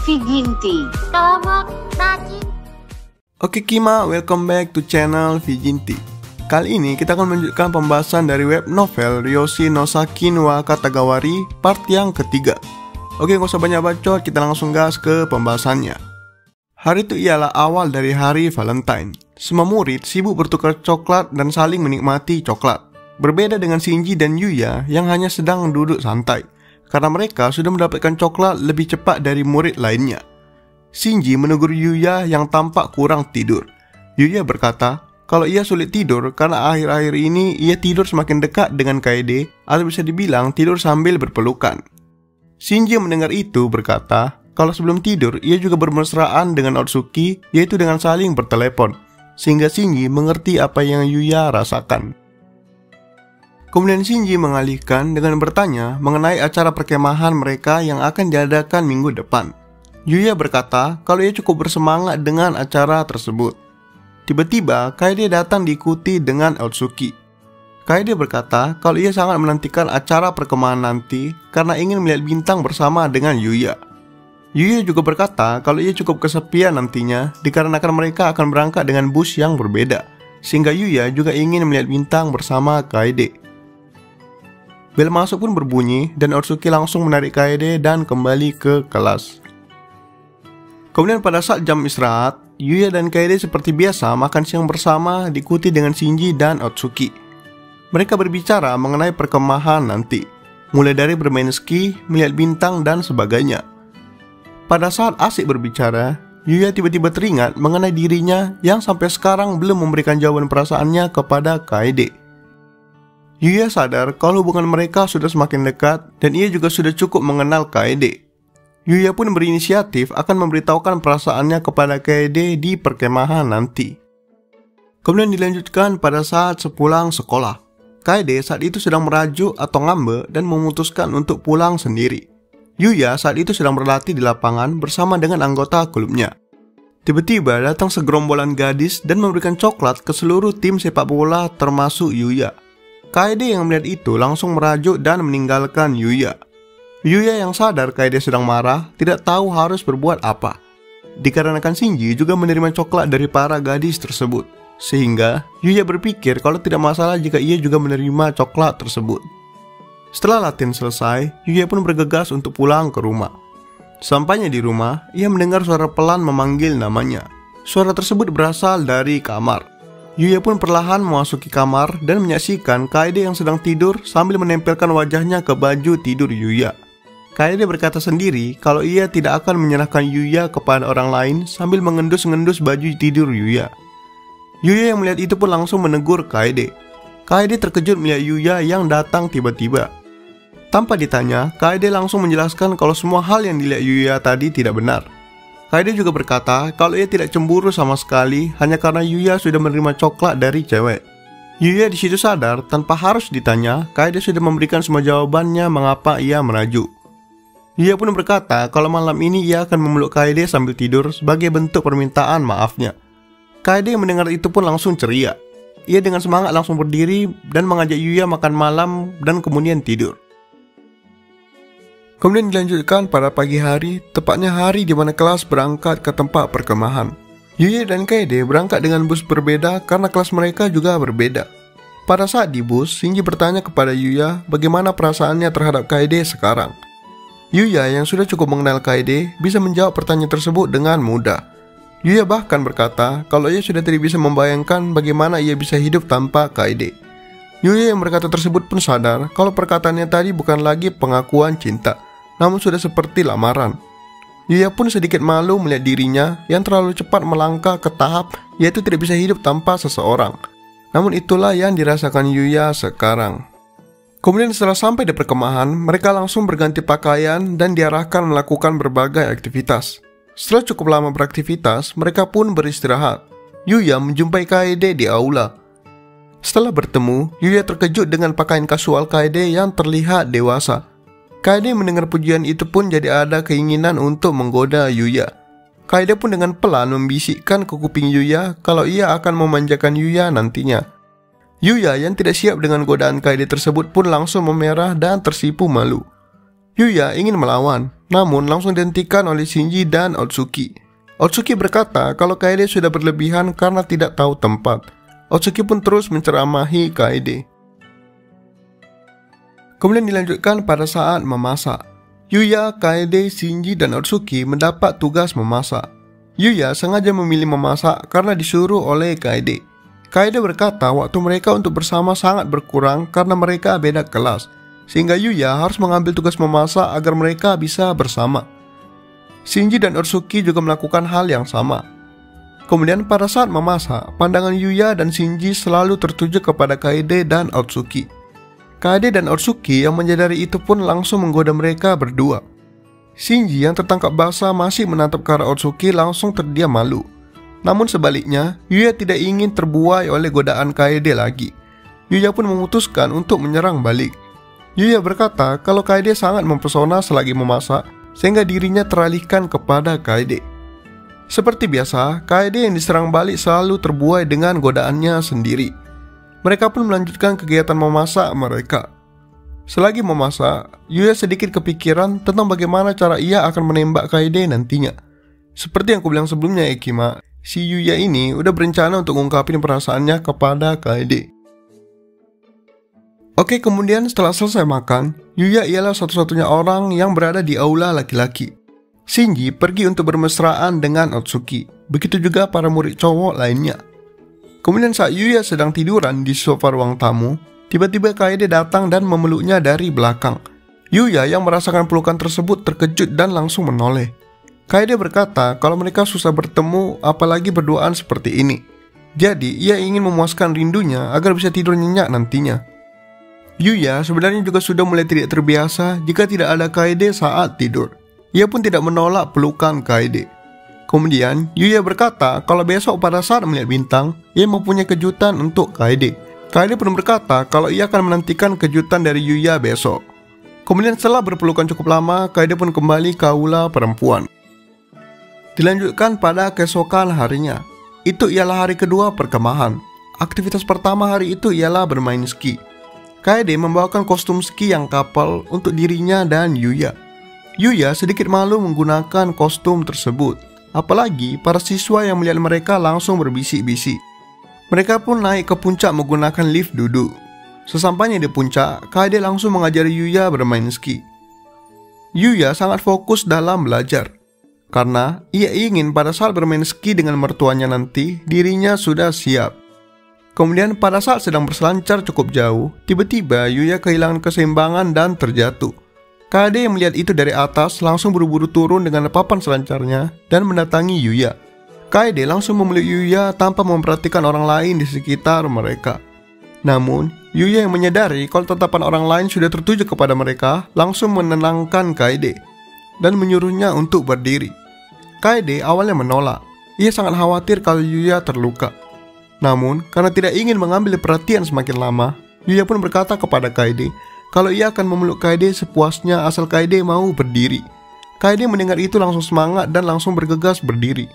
Viginti. Oke Kima, welcome back to channel Viginti. Kali ini kita akan melanjutkan pembahasan dari web novel Ryoshi no Sakin wa Katagawari part yang ketiga. Oke, gak usah banyak bacot, kita langsung gas ke pembahasannya. Hari itu ialah awal dari hari Valentine. Semua murid sibuk bertukar coklat dan saling menikmati coklat. Berbeda dengan Shinji dan Yuya yang hanya sedang duduk santai, karena mereka sudah mendapatkan coklat lebih cepat dari murid lainnya. Shinji menegur Yuya yang tampak kurang tidur. Yuya berkata kalau ia sulit tidur karena akhir-akhir ini ia tidur semakin dekat dengan Kaede, atau bisa dibilang tidur sambil berpelukan. Shinji mendengar itu berkata kalau sebelum tidur ia juga bermesraan dengan Otsuki, yaitu dengan saling bertelepon, sehingga Shinji mengerti apa yang Yuya rasakan. Kemudian Shinji mengalihkan dengan bertanya mengenai acara perkemahan mereka yang akan diadakan minggu depan. Yuya berkata kalau ia cukup bersemangat dengan acara tersebut. Tiba-tiba Kaede datang diikuti dengan Otsuki. Kaede berkata kalau ia sangat menantikan acara perkemahan nanti karena ingin melihat bintang bersama dengan Yuya. Yuya juga berkata kalau ia cukup kesepian nantinya dikarenakan mereka akan berangkat dengan bus yang berbeda, sehingga Yuya juga ingin melihat bintang bersama Kaede. Bel masuk pun berbunyi dan Otsuki langsung menarik Kaede dan kembali ke kelas. Kemudian pada saat jam istirahat, Yuya dan Kaede seperti biasa makan siang bersama diikuti dengan Shinji dan Otsuki. Mereka berbicara mengenai perkemahan nanti, mulai dari bermain ski, melihat bintang dan sebagainya. Pada saat asik berbicara, Yuya tiba-tiba teringat mengenai dirinya yang sampai sekarang belum memberikan jawaban perasaannya kepada Kaede. Yuya sadar kalau hubungan mereka sudah semakin dekat dan ia juga sudah cukup mengenal Kaede. Yuya pun berinisiatif akan memberitahukan perasaannya kepada Kaede di perkemahan nanti. Kemudian dilanjutkan pada saat sepulang sekolah. Kaede saat itu sedang merajuk atau ngambek dan memutuskan untuk pulang sendiri. Yuya saat itu sedang berlatih di lapangan bersama dengan anggota klubnya. Tiba-tiba datang segerombolan gadis dan memberikan coklat ke seluruh tim sepak bola termasuk Yuya. Kaede yang melihat itu langsung merajuk dan meninggalkan Yuya. Yuya yang sadar Kaede sedang marah tidak tahu harus berbuat apa. Dikarenakan Shinji juga menerima coklat dari para gadis tersebut, sehingga Yuya berpikir kalau tidak masalah jika ia juga menerima coklat tersebut. Setelah latihan selesai, Yuya pun bergegas untuk pulang ke rumah. Sampainya di rumah, ia mendengar suara pelan memanggil namanya. Suara tersebut berasal dari kamar. Yuya pun perlahan memasuki kamar dan menyaksikan Kaede yang sedang tidur sambil menempelkan wajahnya ke baju tidur Yuya. Kaede berkata sendiri kalau ia tidak akan menyerahkan Yuya kepada orang lain sambil mengendus-ngendus baju tidur Yuya. Yuya yang melihat itu pun langsung menegur Kaede. Kaede terkejut melihat Yuya yang datang tiba-tiba. Tanpa ditanya, Kaede langsung menjelaskan kalau semua hal yang dilihat Yuya tadi tidak benar. Kaede juga berkata kalau ia tidak cemburu sama sekali hanya karena Yuya sudah menerima coklat dari cewek. Yuya di situ sadar tanpa harus ditanya, Kaede sudah memberikan semua jawabannya mengapa ia merajuk. Yuya pun berkata kalau malam ini ia akan memeluk Kaede sambil tidur sebagai bentuk permintaan maafnya. Kaede mendengar itu pun langsung ceria. Ia dengan semangat langsung berdiri dan mengajak Yuya makan malam dan kemudian tidur. Kemudian dilanjutkan pada pagi hari, tepatnya hari di mana kelas berangkat ke tempat perkemahan. Yuya dan Kaede berangkat dengan bus berbeda karena kelas mereka juga berbeda. Pada saat di bus, Shinji bertanya kepada Yuya bagaimana perasaannya terhadap Kaede sekarang. Yuya yang sudah cukup mengenal Kaede bisa menjawab pertanyaan tersebut dengan mudah. Yuya bahkan berkata kalau ia sudah tidak bisa membayangkan bagaimana ia bisa hidup tanpa Kaede. Yuya yang berkata tersebut pun sadar kalau perkataannya tadi bukan lagi pengakuan cinta, namun sudah seperti lamaran. Yuya pun sedikit malu melihat dirinya yang terlalu cepat melangkah ke tahap yaitu tidak bisa hidup tanpa seseorang. Namun itulah yang dirasakan Yuya sekarang. Kemudian setelah sampai di perkemahan, mereka langsung berganti pakaian dan diarahkan melakukan berbagai aktivitas. Setelah cukup lama beraktivitas, mereka pun beristirahat. Yuya menjumpai Kaede di aula. Setelah bertemu, Yuya terkejut dengan pakaian kasual Kaede yang terlihat dewasa. Kaede mendengar pujian itu pun jadi ada keinginan untuk menggoda Yuya. Kaede pun dengan pelan membisikkan ke kuping Yuya kalau ia akan memanjakan Yuya nantinya. Yuya yang tidak siap dengan godaan Kaede tersebut pun langsung memerah dan tersipu malu. Yuya ingin melawan, namun langsung dihentikan oleh Shinji dan Otsuki. Otsuki berkata kalau Kaede sudah berlebihan karena tidak tahu tempat. Otsuki pun terus menceramahi Kaede. Kemudian dilanjutkan pada saat memasak. Yuya, Kaede, Shinji, dan Otsuki mendapat tugas memasak. Yuya sengaja memilih memasak karena disuruh oleh Kaede. Kaede berkata waktu mereka untuk bersama sangat berkurang karena mereka beda kelas, sehingga Yuya harus mengambil tugas memasak agar mereka bisa bersama. Shinji dan Otsuki juga melakukan hal yang sama. Kemudian pada saat memasak, pandangan Yuya dan Shinji selalu tertuju kepada Kaede dan Otsuki. Kaede dan Otsuki yang menyadari itu pun langsung menggoda mereka berdua. Shinji yang tertangkap basah masih menatap ke arah Otsuki langsung terdiam malu. Namun sebaliknya, Yuya tidak ingin terbuai oleh godaan Kaede lagi. Yuya pun memutuskan untuk menyerang balik. Yuya berkata kalau Kaede sangat mempesona selagi memasak, sehingga dirinya teralihkan kepada Kaede. Seperti biasa, Kaede yang diserang balik selalu terbuai dengan godaannya sendiri. Mereka pun melanjutkan kegiatan memasak mereka. Selagi memasak, Yuya sedikit kepikiran tentang bagaimana cara ia akan menembak Kaede nantinya. Seperti yang aku bilang sebelumnya Ekima, si Yuya ini udah berencana untuk mengungkapin perasaannya kepada Kaede. Oke, kemudian setelah selesai makan, Yuya ialah satu-satunya orang yang berada di aula laki-laki. Shinji pergi untuk bermesraan dengan Otsuki, begitu juga para murid cowok lainnya. Kemudian saat Yuya sedang tiduran di sofa ruang tamu, tiba-tiba Kaede datang dan memeluknya dari belakang. Yuya yang merasakan pelukan tersebut terkejut dan langsung menoleh. Kaede berkata kalau mereka susah bertemu apalagi berduaan seperti ini. Jadi ia ingin memuaskan rindunya agar bisa tidur nyenyak nantinya. Yuya sebenarnya juga sudah mulai tidak terbiasa jika tidak ada Kaede saat tidur. Ia pun tidak menolak pelukan Kaede. Kemudian Yuya berkata kalau besok pada saat melihat bintang, ia mempunyai kejutan untuk Kaede. Kaede pun berkata kalau ia akan menantikan kejutan dari Yuya besok. Kemudian setelah berpelukan cukup lama, Kaede pun kembali ke aula perempuan. Dilanjutkan pada keesokan harinya. Itu ialah hari kedua perkemahan. Aktivitas pertama hari itu ialah bermain ski. Kaede membawakan kostum ski yang couple untuk dirinya dan Yuya. Yuya sedikit malu menggunakan kostum tersebut. Apalagi para siswa yang melihat mereka langsung berbisik-bisik. Mereka pun naik ke puncak menggunakan lift duduk. Sesampainya di puncak, Kaede langsung mengajari Yuya bermain ski. Yuya sangat fokus dalam belajar, karena ia ingin pada saat bermain ski dengan mertuanya nanti, dirinya sudah siap. Kemudian pada saat sedang berselancar cukup jauh, tiba-tiba Yuya kehilangan keseimbangan dan terjatuh. Kaede yang melihat itu dari atas langsung buru-buru turun dengan papan selancarnya dan mendatangi Yuya. Kaede langsung memeluk Yuya tanpa memperhatikan orang lain di sekitar mereka. Namun, Yuya yang menyadari kalau tatapan orang lain sudah tertuju kepada mereka langsung menenangkan Kaede dan menyuruhnya untuk berdiri. Kaede awalnya menolak. Ia sangat khawatir kalau Yuya terluka. Namun, karena tidak ingin mengambil perhatian semakin lama, Yuya pun berkata kepada Kaede kalau ia akan memeluk Kaede sepuasnya asal Kaede mau berdiri. Kaede mendengar itu langsung semangat dan langsung bergegas berdiri.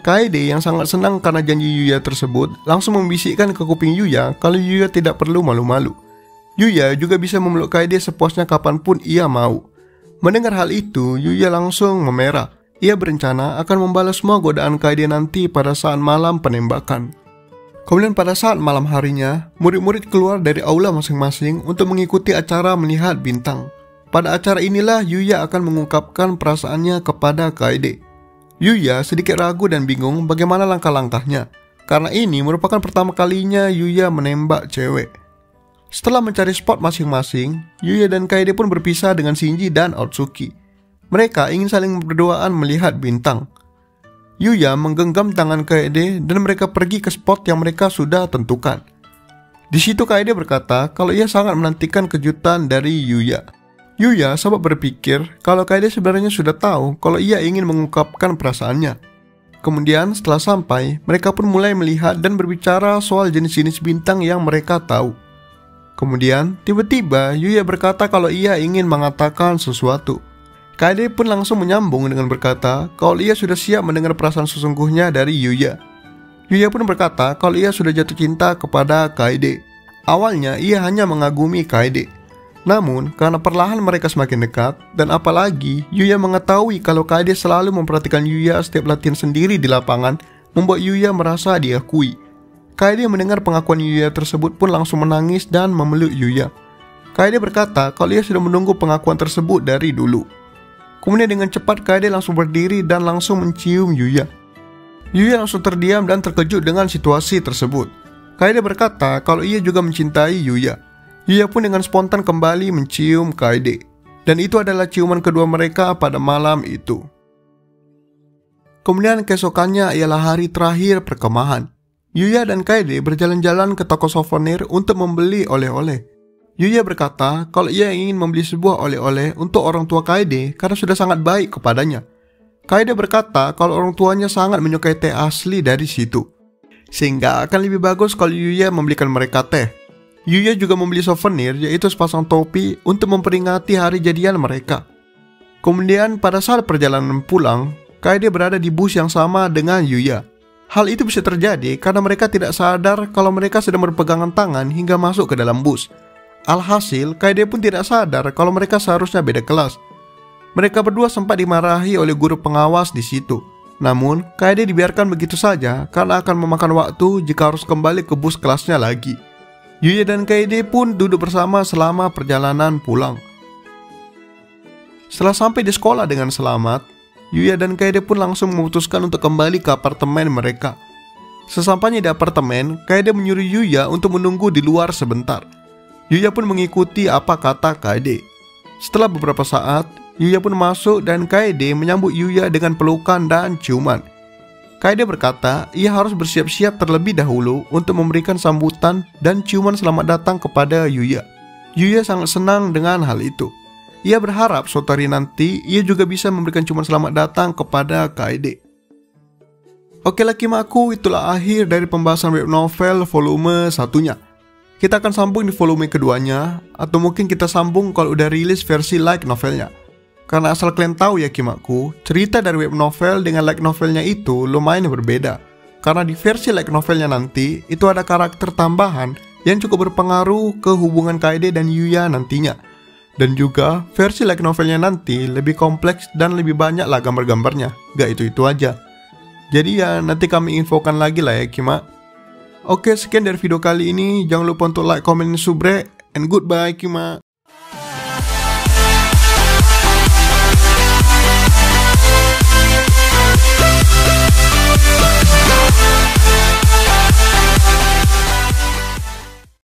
Kaede yang sangat senang karena janji Yuya tersebut langsung membisikkan ke kuping Yuya kalau Yuya tidak perlu malu-malu. Yuya juga bisa memeluk Kaede sepuasnya kapanpun ia mau. Mendengar hal itu, Yuya langsung memerah. Ia berencana akan membalas semua godaan Kaede nanti pada saat malam penembakan. Kemudian pada saat malam harinya, murid-murid keluar dari aula masing-masing untuk mengikuti acara melihat bintang. Pada acara inilah Yuya akan mengungkapkan perasaannya kepada Kaede. Yuya sedikit ragu dan bingung bagaimana langkah-langkahnya, karena ini merupakan pertama kalinya Yuya menembak cewek. Setelah mencari spot masing-masing, Yuya dan Kaede pun berpisah dengan Shinji dan Otsuki. Mereka ingin saling berduaan melihat bintang. Yuya menggenggam tangan Kaede dan mereka pergi ke spot yang mereka sudah tentukan. Di situ Kaede berkata kalau ia sangat menantikan kejutan dari Yuya. Yuya sempat berpikir kalau Kaede sebenarnya sudah tahu kalau ia ingin mengungkapkan perasaannya. Kemudian setelah sampai, mereka pun mulai melihat dan berbicara soal jenis-jenis bintang yang mereka tahu. Kemudian tiba-tiba Yuya berkata kalau ia ingin mengatakan sesuatu. Kaede pun langsung menyambung dengan berkata kalau ia sudah siap mendengar perasaan sesungguhnya dari Yuya. Yuya pun berkata kalau ia sudah jatuh cinta kepada Kaede. Awalnya ia hanya mengagumi Kaede. Namun, karena perlahan mereka semakin dekat, dan apalagi Yuya mengetahui kalau Kaede selalu memperhatikan Yuya setiap latihan sendiri di lapangan, membuat Yuya merasa diakui. Kaede mendengar pengakuan Yuya tersebut pun langsung menangis dan memeluk Yuya. Kaede berkata kalau ia sudah menunggu pengakuan tersebut dari dulu. Kemudian dengan cepat Kaede langsung berdiri dan langsung mencium Yuya. Yuya langsung terdiam dan terkejut dengan situasi tersebut. Kaede berkata kalau ia juga mencintai Yuya. Yuya pun dengan spontan kembali mencium Kaede. Dan itu adalah ciuman kedua mereka pada malam itu. Kemudian keesokannya ialah hari terakhir perkemahan. Yuya dan Kaede berjalan-jalan ke toko souvenir untuk membeli oleh-oleh. Yuya berkata kalau ia ingin membeli sebuah oleh-oleh untuk orang tua Kaede karena sudah sangat baik kepadanya. Kaede berkata kalau orang tuanya sangat menyukai teh asli dari situ, sehingga akan lebih bagus kalau Yuya membelikan mereka teh. Yuya juga membeli souvenir, yaitu sepasang topi untuk memperingati hari jadian mereka. Kemudian pada saat perjalanan pulang, Kaede berada di bus yang sama dengan Yuya. Hal itu bisa terjadi karena mereka tidak sadar kalau mereka sedang berpegangan tangan hingga masuk ke dalam bus. Alhasil, Kaede pun tidak sadar kalau mereka seharusnya beda kelas. Mereka berdua sempat dimarahi oleh guru pengawas di situ. Namun, Kaede dibiarkan begitu saja karena akan memakan waktu jika harus kembali ke bus kelasnya lagi. Yuya dan Kaede pun duduk bersama selama perjalanan pulang. Setelah sampai di sekolah dengan selamat, Yuya dan Kaede pun langsung memutuskan untuk kembali ke apartemen mereka. Sesampainya di apartemen, Kaede menyuruh Yuya untuk menunggu di luar sebentar. Yuya pun mengikuti apa kata Kaede. Setelah beberapa saat, Yuya pun masuk dan Kaede menyambut Yuya dengan pelukan dan ciuman. Kaede berkata ia harus bersiap-siap terlebih dahulu untuk memberikan sambutan dan ciuman selamat datang kepada Yuya. Yuya sangat senang dengan hal itu. Ia berharap suatu hari nanti ia juga bisa memberikan ciuman selamat datang kepada Kaede. Oke lakimaku, itulah akhir dari pembahasan web novel volume satunya. Kita akan sambung di volume keduanya, atau mungkin kita sambung kalau udah rilis versi light novelnya. Karena asal kalian tahu ya kimakku, cerita dari web novel dengan light novelnya itu lumayan berbeda. Karena di versi light novelnya nanti, itu ada karakter tambahan yang cukup berpengaruh ke hubungan Kaede dan Yuya nantinya. Dan juga versi light novelnya nanti lebih kompleks dan lebih banyak lah gambar-gambarnya. Gak itu-itu aja. Jadi ya nanti kami infokan lagi lah ya Kima. Oke, sekian dari video kali ini. Jangan lupa untuk like, comment, dan subscribe. And goodbye Kima.